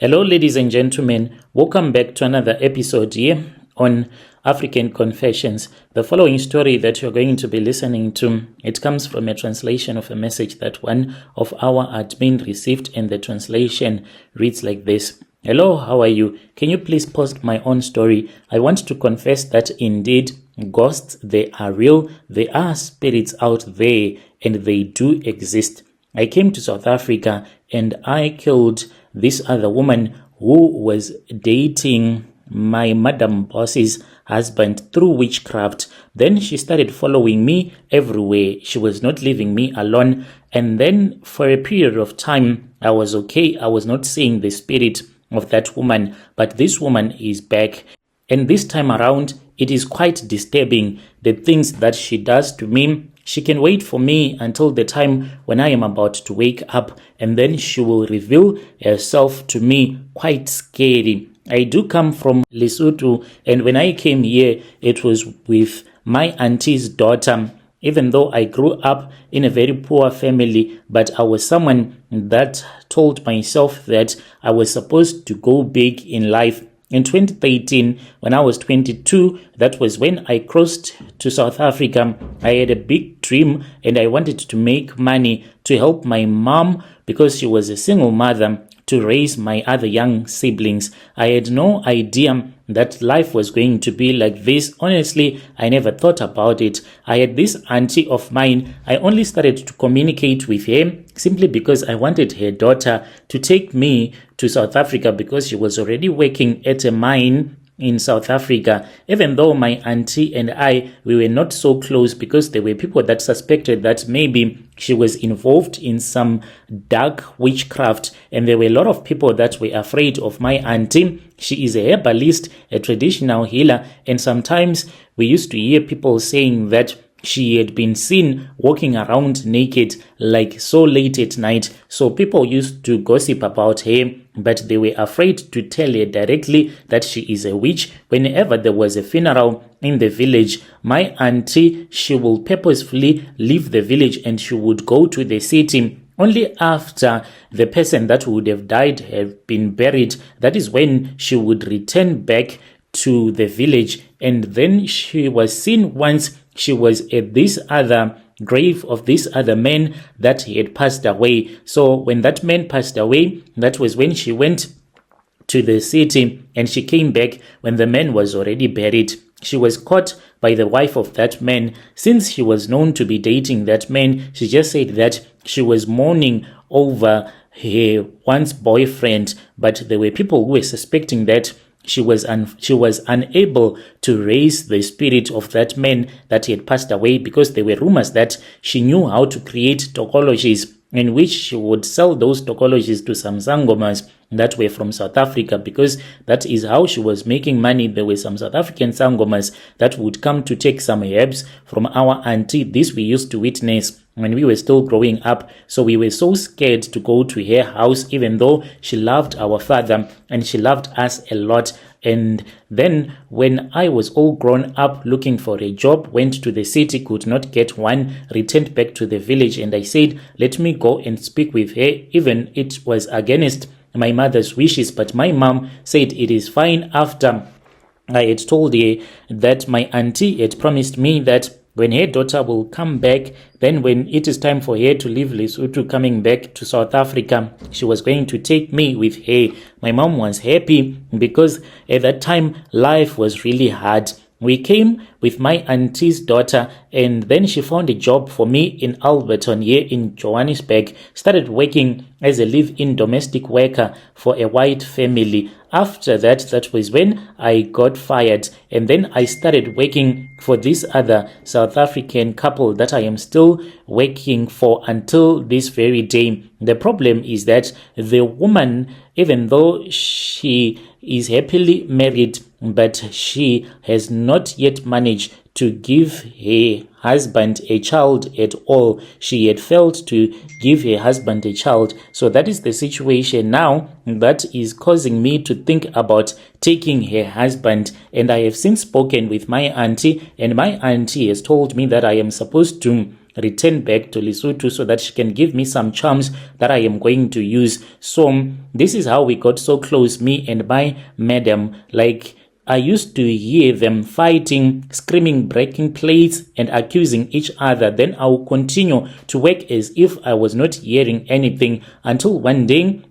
Hello, ladies and gentlemen. Welcome back to another episode here on African Confessions. The following story that you're going to be listening to, it comes from a translation of a message that one of our admin received, and the translation reads like this. Hello, how are you? Can you please post my own story? I want to confess that indeed ghosts, they are real. There are spirits out there and they do exist. I came to South Africa and I killed this other woman who was dating my madam boss's husband through witchcraft. Then she started following me everywhere. She was not leaving me alone. And then for a period of time, I was okay. I was not seeing the spirit of that woman, but this woman is back. And this time around, it is quite disturbing, the things that she does to me. She can wait for me until the time when I am about to wake up, and then she will reveal herself to me. Quite scary. I do come from Lesotho, and when I came here, it was with my auntie's daughter. Even though I grew up in a very poor family, but I was someone that told myself that I was supposed to go big in life. In 2013, when I was 22, that was when I crossed to South Africa. I had a big dream and I wanted to make money to help my mom, because she was a single mother, to raise my other young siblings. I had no idea that life was going to be like this. Honestly, I never thought about it. I had this auntie of mine. I only started to communicate with her simply because I wanted her daughter to take me to South Africa, because she was already working at a mine in South Africa. Even though my auntie and we were not so close, because there were people that suspected that maybe she was involved in some dark witchcraft, and there were a lot of people that were afraid of my auntie. She is a herbalist, a traditional healer, and sometimes we used to hear people saying that she had been seen walking around naked, like so late at night. So people used to gossip about her, but they were afraid to tell her directly that she is a witch. Whenever there was a funeral in the village, my auntie, she will purposefully leave the village and she would go to the city. Only after the person that would have died have been buried, that is when she would return back to the village. And then she was seen once. She was at this other grave of this other man that he had passed away. So when that man passed away, that was when she went to the city, and she came back when the man was already buried. She was caught by the wife of that man. Since she was known to be dating that man, she just said that she was mourning over her once boyfriend, but there were people who were suspecting that she was unable to raise the spirit of that man that he had passed away, because there were rumors that she knew how to create tokoloshes, in which she would sell those tokoloshes to some sangomas that were from South Africa, because that is how she was making money. There were some South African sangomas that would come to take some herbs from our auntie. This we used to witness when we were still growing up. So we were so scared to go to her house, even though she loved our father and she loved us a lot. And then when I was all grown up looking for a job, went to the city, could not get one, returned back to the village, and I said, let me go and speak with her. Even it was against my mother's wishes, but my mom said it is fine. After I had told her that my auntie had promised me that when her daughter will come back, then when it is time for her to leave Lesotho, coming back to South Africa, she was going to take me with her. My mom was happy, because at that time life was really hard. We came with my auntie's daughter, and then she found a job for me in Alberton here in Johannesburg. Started working as a live-in domestic worker for a white family. After that, that was when I got fired, and then I started working for this other South African couple that I am still working for until this very day. The problem is that the woman, even though she is happily married, but she has not yet managed to give her husband a child at all. She had failed to give her husband a child. So that is the situation now that is causing me to think about taking her husband. And I have since spoken with my auntie, and my auntie has told me that I am supposed to return back to Lesotho so that she can give me some charms that I am going to use. So this is how we got so close, me and my madam. Like, I used to hear them fighting, screaming, breaking plates, and accusing each other. Then I would continue to work as if I was not hearing anything, until one day,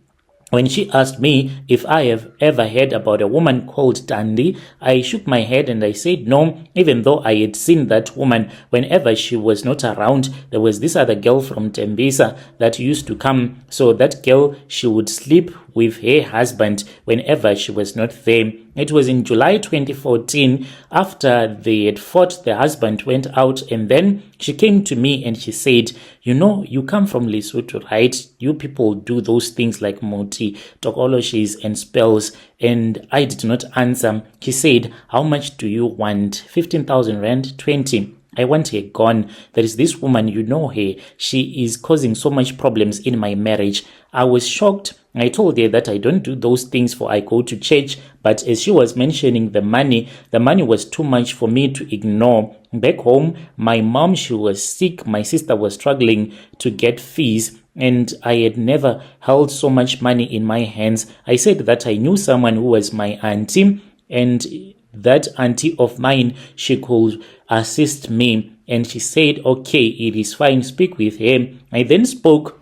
when she asked me if I have ever heard about a woman called Tandi, I shook my head and I said no, even though I had seen that woman whenever she was not around. There was this other girl from Tembisa that used to come. So that girl, she would sleep with her husband whenever she was not there. It was in July 2014, after they had fought, the husband went out, and then she came to me and she said, you know, you come from Lesotho, right? You people do those things like moti, tokoloshes, and spells. And I did not answer. She said, how much do you want? 15,000 rand, 20. I want her gone. There is this woman, you know her. She is causing so much problems in my marriage. I was shocked. I told her that I don't do those things, for I go to church. But as she was mentioning the money was too much for me to ignore. Back home, my mom, she was sick. My sister was struggling to get fees, and I had never held so much money in my hands. I said that I knew someone who was my auntie, and that auntie of mine, she could assist me. And she said, okay, it is fine, speak with her. I then spoke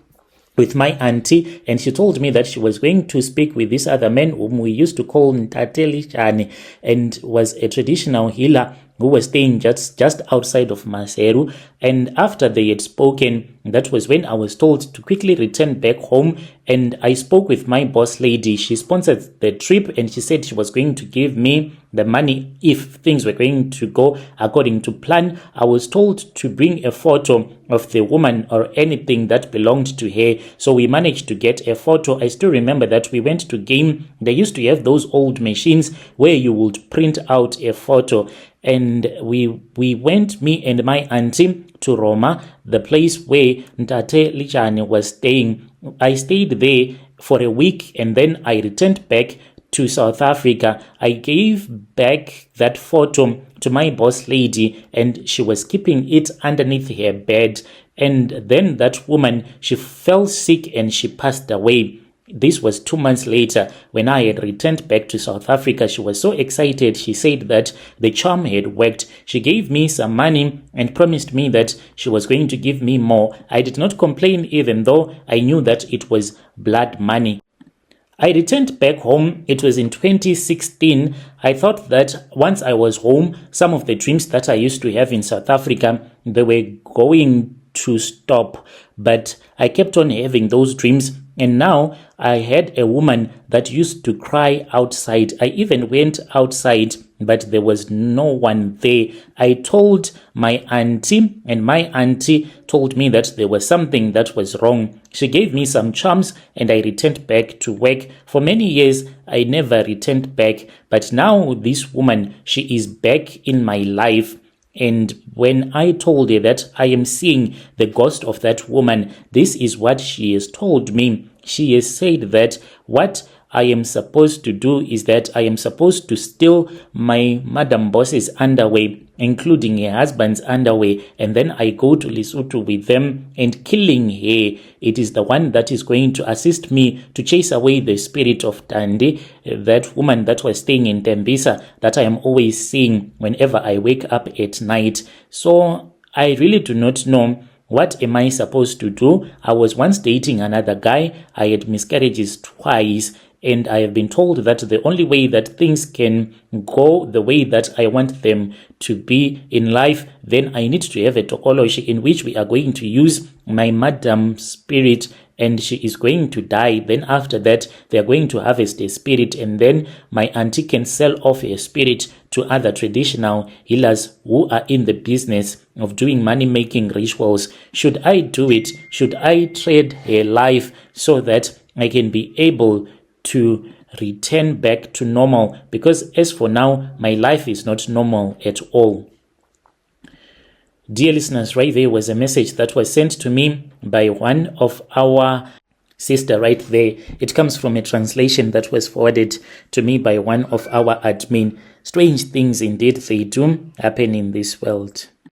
with my auntie, and she told me that she was going to speak with this other man whom we used to call Tokoloshe, and was a traditional healer who was staying just outside of Maseru. And after they had spoken, that was when I was told to quickly return back home. And I spoke with my boss lady. She sponsored the trip, and she said she was going to give me the money if things were going to go according to plan. I was told to bring a photo of the woman or anything that belonged to her. So we managed to get a photo. I still remember that we went to game. They used to have those old machines where you would print out a photo. And we went, me and my auntie, to Roma, the place where Tokoloshe was staying. I stayed there for a week, and then I returned back to South Africa. I gave back that photo to my boss lady, and she was keeping it underneath her bed. And then that woman, she fell sick and she passed away. This was 2 months later when I had returned back to South Africa. She was so excited. She said that the charm had worked. She gave me some money and promised me that she was going to give me more. I did not complain, even though I knew that it was blood money. I returned back home. It was in 2016. I thought that once I was home, some of the dreams that I used to have in South Africa, they were going to stop. But I kept on having those dreams. And now I had a woman that used to cry outside. I even went outside, but there was no one there. I told my auntie, and my auntie told me that there was something that was wrong. She gave me some charms, and I returned back to work. For many years, I never returned back. But now this woman, she is back in my life. And when I told her that I am seeing the ghost of that woman, this is what she has told me. She has said that what I am supposed to do is that I am supposed to steal my madam boss's underwear, including her husband's underwear, and then I go to Lesotho with them and killing her. It is the one that is going to assist me to chase away the spirit of Tandi, that woman that was staying in Tembisa, that I am always seeing whenever I wake up at night. So I really do not know. What am I supposed to do? I was once dating another guy. I had miscarriages twice, and I have been told that the only way that things can go the way that I want them to be in life, then I need to have a Tokoloshe in which we are going to use my madam spirit, and she is going to die. Then after that, they are going to harvest a spirit, and then my auntie can sell off a spirit to other traditional healers who are in the business of doing money-making rituals. Should I do it? Should I trade her life so that I can be able to return back to normal? Because as for now, my life is not normal at all. Dear listeners, right there was a message that was sent to me by one of our sister right there. It comes from a translation that was forwarded to me by one of our admin. Strange things indeed they do happen in this world.